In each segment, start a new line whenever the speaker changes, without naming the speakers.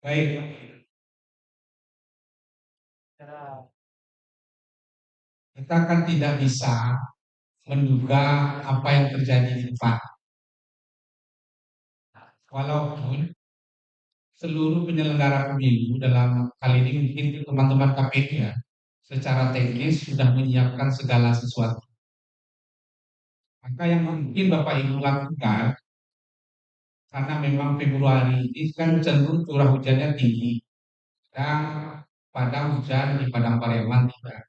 Baik, kita kan tidak bisa menduga apa yang terjadi di depan. Walaupun seluruh penyelenggara pemilu dalam kali ini mungkin teman-teman KPU ya, secara teknis sudah menyiapkan segala sesuatu. Maka yang mungkin Bapak Ibu lakukan, karena memang Februari ini kan cenderung curah hujannya tinggi dan padang hujan di Padang Pariaman tidak.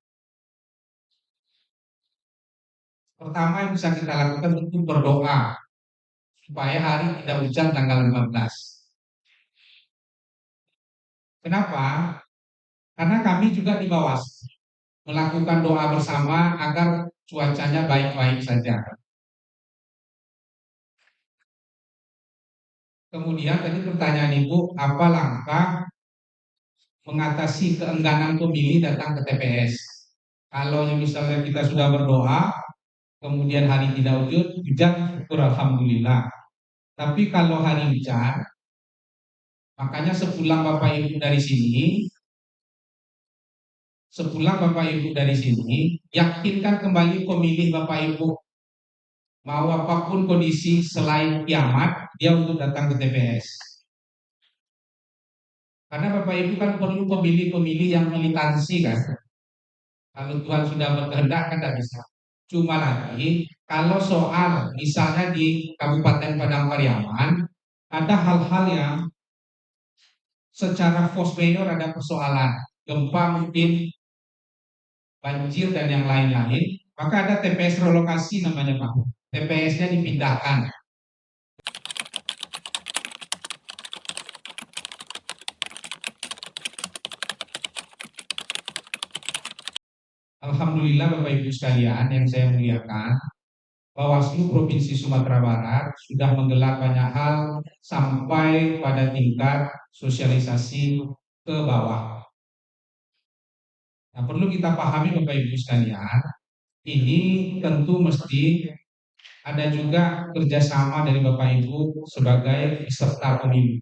Pertama yang bisa kita lakukan tentu berdoa supaya hari tidak hujan tanggal 15. Kenapa? Karena kami juga di Bawaslu melakukan doa bersama agar cuacanya baik-baik saja. Kemudian tadi pertanyaan Ibu, apa langkah mengatasi keengganan pemilih datang ke TPS? Kalau misalnya kita sudah berdoa, kemudian hari tidak hujan, syukur alhamdulillah. Tapi kalau hari hujan, makanya sepulang Bapak Ibu dari sini, yakinkan kembali pemilih Bapak Ibu mau apapun kondisi selain kiamat, dia untuk datang ke TPS. Karena Bapak Ibu kan perlu pemilih-pemilih yang militansi kan. Kalau Tuhan sudah berkehendak kan tidak bisa. Cuma lagi kalau soal misalnya di Kabupaten Padang Pariaman ada hal-hal yang secara force majeure ada persoalan, gempa mungkin, banjir dan yang lain-lain, maka ada TPS relokasi namanya Pak. TPS-nya dipindahkan. Alhamdulillah Bapak Ibu sekalian yang saya muliakan, Bawaslu Provinsi Sumatera Barat sudah menggelar banyak hal sampai pada tingkat sosialisasi ke bawah. Nah, perlu kita pahami Bapak Ibu sekalian, ini tentu mesti ada juga kerjasama dari Bapak Ibu sebagai peserta pemilu.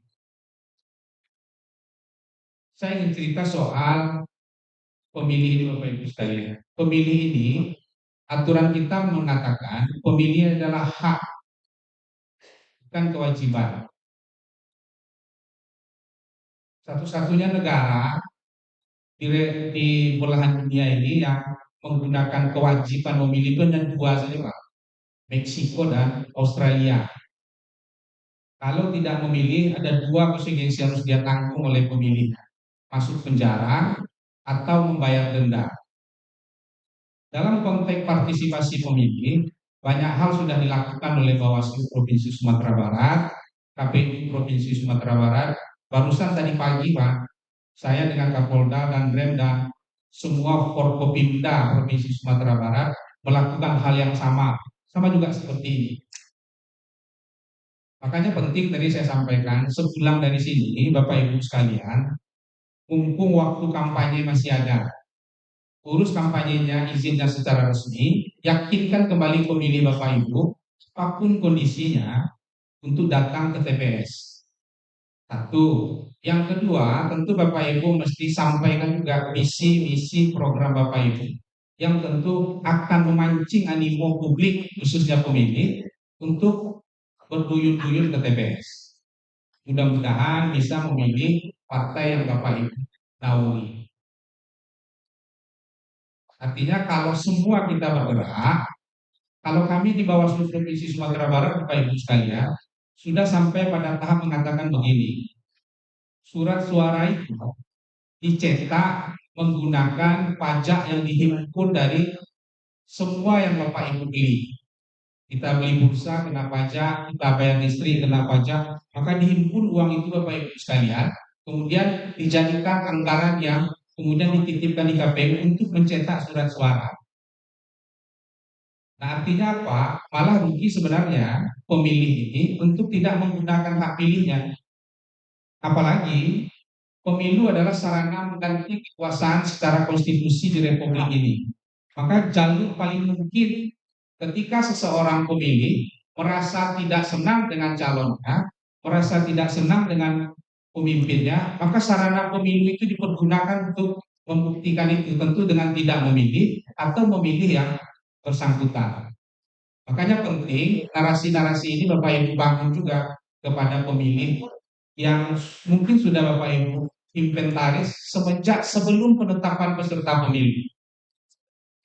Saya ingin cerita soal pemilih ini Bapak Ibu sekalian. Pemilih ini, aturan kita mengatakan pemilih adalah hak, bukan kewajiban. Satu-satunya negara di belahan dunia ini yang menggunakan kewajiban memilih itu hanya dua saja Pak, Meksiko dan Australia. Kalau tidak memilih ada dua konsekuensi harus dia tanggung oleh pemilih, masuk penjara atau membayar denda. Dalam konteks partisipasi pemilih, banyak hal sudah dilakukan oleh Bawaslu Provinsi Sumatera Barat, KPU Provinsi Sumatera Barat. Barusan tadi pagi Pak, saya dengan Kapolda dan Rem dan semua Forkopimda Provinsi Sumatera Barat melakukan hal yang sama juga seperti ini. Makanya penting tadi saya sampaikan, sepulang dari sini Bapak Ibu sekalian, mumpung waktu kampanye masih ada, urus kampanyenya, izinnya secara resmi, yakinkan kembali pemilih Bapak Ibu, apapun kondisinya, untuk datang ke TPS. Satu. Yang kedua, tentu Bapak Ibu mesti sampaikan juga visi-misi program Bapak Ibu, yang tentu akan memancing animo publik, khususnya pemilih, untuk berduyun-duyun ke TPS. Mudah-mudahan bisa memilih partai yang Bapak Ibu naungi. Artinya kalau semua kita bergerak, kalau kami di Bawaslu Provinsi Sumatera Barat, Bapak Ibu sekalian, sudah sampai pada tahap mengatakan begini, surat suara itu dicetak menggunakan pajak yang dihimpun dari semua yang Bapak Ibu beli. Kita beli bursa kena pajak, kita bayar listrik kena pajak, maka dihimpun uang itu Bapak Ibu sekalian, kemudian dijadikan anggaran yang kemudian dititipkan di KPU untuk mencetak surat suara. Nah artinya apa? Malah rugi sebenarnya pemilih ini untuk tidak menggunakan hak pilihnya. Apalagi pemilu adalah sarana mengganti kekuasaan secara konstitusi di Republik ini. Maka jalur paling mungkin ketika seseorang pemilih merasa tidak senang dengan calonnya, merasa tidak senang dengan pemimpinnya, maka sarana pemilu itu dipergunakan untuk membuktikan itu, tentu dengan tidak memilih atau memilih yang bersangkutan. Makanya penting narasi-narasi ini Bapak Ibu bangun juga kepada pemilih yang mungkin sudah Bapak Ibu inventaris semenjak sebelum penetapan peserta pemilu.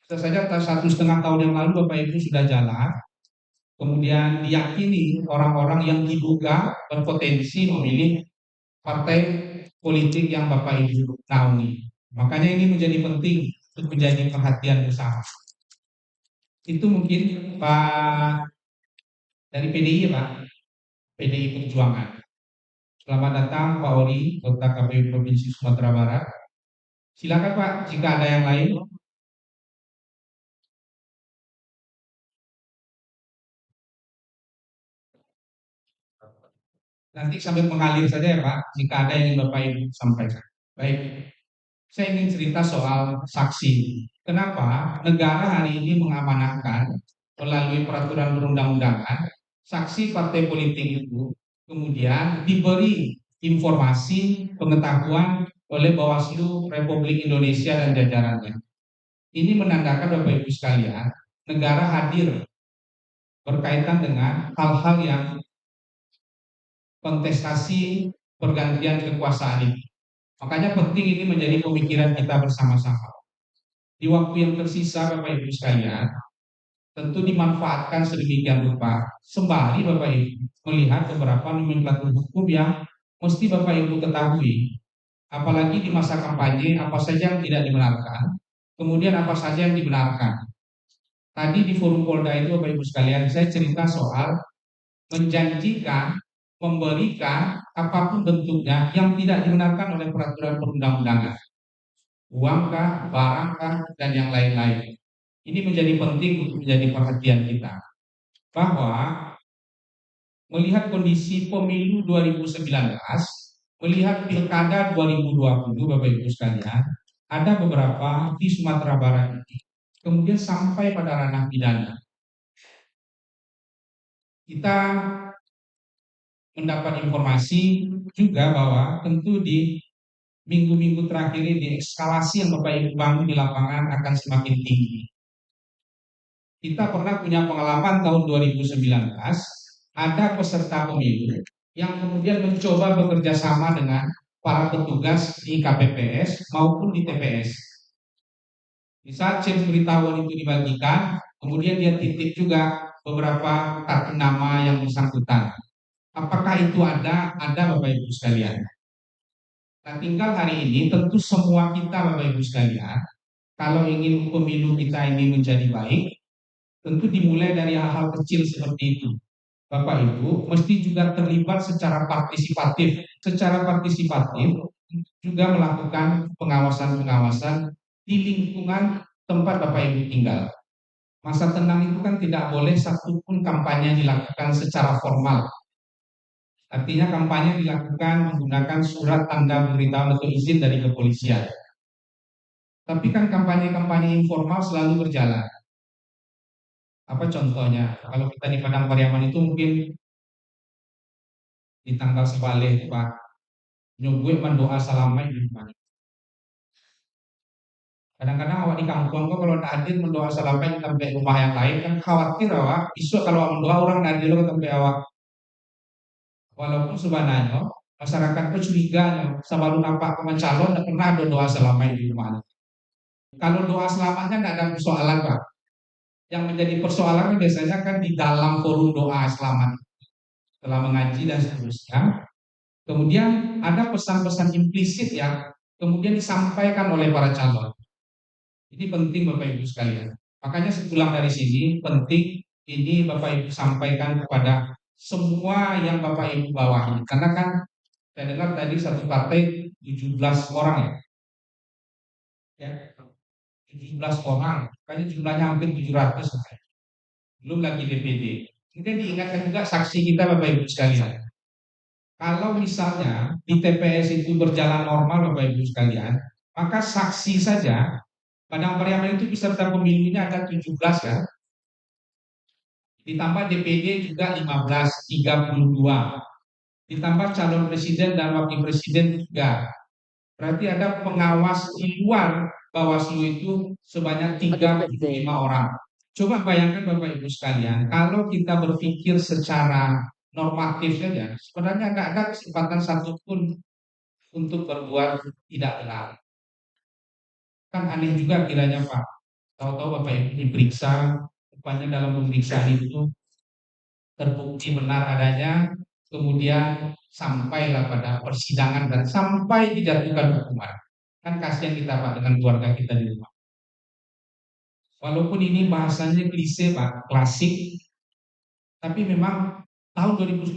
Bisa saja 1,5 tahun yang lalu Bapak Ibu sudah jalan, kemudian diyakini orang-orang yang diduga berpotensi memilih partai politik yang Bapak Ibu naungi. Makanya ini menjadi penting untuk menjadi perhatian bersama. Itu mungkin Pak dari PDI ya Pak, PDI Perjuangan. Selamat datang Pak Ori, Kota KPU Provinsi Sumatera Barat. Silakan Pak, jika ada yang lain. Nanti sambil mengalir saja ya Pak, jika ada yang ingin Bapak Ibu sampaikan. Baik, saya ingin cerita soal saksi. Kenapa negara hari ini mengamanahkan melalui peraturan perundang-undangan saksi partai politik itu kemudian diberi informasi pengetahuan oleh Bawaslu Republik Indonesia dan jajarannya. Ini menandakan Bapak Ibu sekalian, negara hadir berkaitan dengan hal-hal yang kontestasi pergantian kekuasaan ini. Makanya penting ini menjadi pemikiran kita bersama-sama. Di waktu yang tersisa Bapak Ibu sekalian, tentu dimanfaatkan sedemikian rupa sembari Bapak Ibu melihat beberapa nomenklatur hukum yang mesti Bapak Ibu ketahui. Apalagi di masa kampanye, apa saja yang tidak dibenarkan, kemudian apa saja yang dibenarkan. Tadi di forum Polda itu Bapak Ibu sekalian, saya cerita soal menjanjikan, memberikan apapun bentuknya yang tidak dibenarkan oleh peraturan perundang-undangan. Uangkah, barangkah, dan yang lain-lain. Ini menjadi penting untuk menjadi perhatian kita. Bahwa melihat kondisi pemilu 2019, melihat pilkada 2020, Bapak Ibu sekalian, ada beberapa di Sumatera Barat ini. Kemudian sampai pada ranah pidana. Kita mendapat informasi juga bahwa tentu di minggu-minggu terakhir ini eskalasi yang Bapak Ibu bangun di lapangan akan semakin tinggi. Kita pernah punya pengalaman tahun 2019, ada peserta pemilu yang kemudian mencoba bekerja sama dengan para petugas di KPPS maupun di TPS. Di saat chat pemberitahuan itu dibagikan, kemudian dia titip juga beberapa kartu nama yang bersangkutan. Apakah itu ada? Ada Bapak Ibu sekalian. Nah tinggal hari ini tentu semua kita Bapak Ibu sekalian, kalau ingin pemilu kita ini menjadi baik, tentu dimulai dari hal-hal kecil seperti itu. Bapak Ibu mesti juga terlibat secara partisipatif. Secara partisipatif juga melakukan pengawasan-pengawasan di lingkungan tempat Bapak Ibu tinggal. Masa tenang itu kan tidak boleh satupun kampanye dilakukan secara formal. Artinya kampanye dilakukan menggunakan surat tanda pemberitahuan atau izin dari kepolisian. Tapi kan kampanye-kampanye informal selalu berjalan. Apa contohnya? Kalau kita di Padang Pariaman itu mungkin di tanggal sebalik Pak, nyuguh mendoa salamai di rumah. Kadang-kadang awak di kampung kok kalau nak hadir mendoa salamai sampai rumah yang lain kan khawatir awak. Besok kalau awak mendoa orang hadir lo sampai awak. Walaupun sebenarnya masyarakat itu curiga sama lu nampak teman calon tidak pernah ada doa salamai di rumah. Kalau doa selamatnya tidak ada persoalan Pak. Yang menjadi persoalan biasanya kan di dalam forum doa selamat setelah mengaji dan seterusnya. Kemudian ada pesan-pesan implisit yang kemudian disampaikan oleh para calon. Ini penting Bapak Ibu sekalian. Makanya sepulang dari sini penting ini Bapak Ibu sampaikan kepada semua yang Bapak Ibu bawahi. Karena kan saya dengar tadi satu partai 17 orang ya. Ya, 17 orang. Kayaknya jumlahnya hampir 700. Belum lagi DPD. Kita diingatkan juga saksi kita Bapak Ibu sekalian. Kalau misalnya di TPS itu berjalan normal Bapak Ibu sekalian, maka saksi saja Padang Pariaman itu peserta pemilunya ada 17 kan. Ditambah DPD juga 15, 32. ditambah calon presiden dan wakil presiden 3. Berarti ada pengawas di luar Bawaslu itu sebanyak 35 orang. Coba bayangkan Bapak Ibu sekalian, kalau kita berpikir secara normatif saja, sebenarnya nggak ada kesempatan satupun untuk berbuat tidak benar. Kan aneh juga kiranya Pak. Tahu-tahu Bapak Ibu diperiksa, rupanya dalam pemeriksaan itu terbukti benar adanya, kemudian sampailah pada persidangan dan sampai dijatuhkan hukuman. Kan kasihan kita Pak dengan keluarga kita di rumah. Walaupun ini bahasanya klise Pak, klasik, tapi memang tahun 2019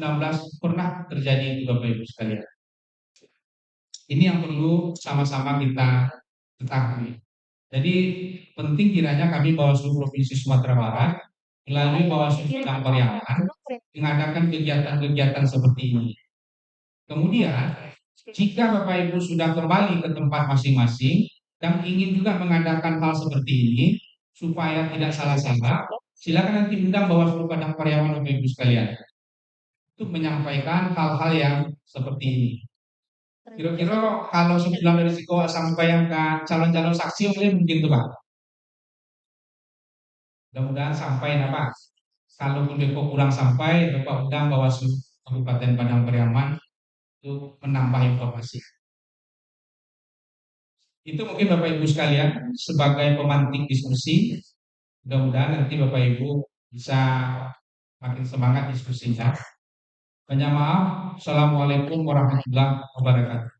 pernah terjadi itu Bapak Ibu sekalian. Ini yang perlu sama-sama kita ketahui. Jadi penting kiranya kami Bawaslu Provinsi Sumatera Barat melalui Bawaslu Bidang Pariaman mengadakan kegiatan-kegiatan seperti ini. Kemudian, jika Bapak Ibu sudah kembali ke tempat masing-masing dan ingin juga mengadakan hal seperti ini supaya tidak salah-salah, silakan nanti undang Bawaslu Padang Pariaman Bapak Ibu sekalian untuk menyampaikan hal-hal yang seperti ini. Kira-kira kalau sebulan dari Siko sampaikan ke calon-calon saksi mungkin tuh Pak. Mudah-mudahan sampai apa? Kalau Depo kurang sampai, Bapak undang Bawaslu Kabupaten Padang Pariaman untuk menambah informasi. Itu mungkin Bapak Ibu sekalian sebagai pemantik diskusi. Mudah-mudahan nanti Bapak Ibu bisa makin semangat diskusinya. Banyak maaf. Assalamualaikum warahmatullahi wabarakatuh.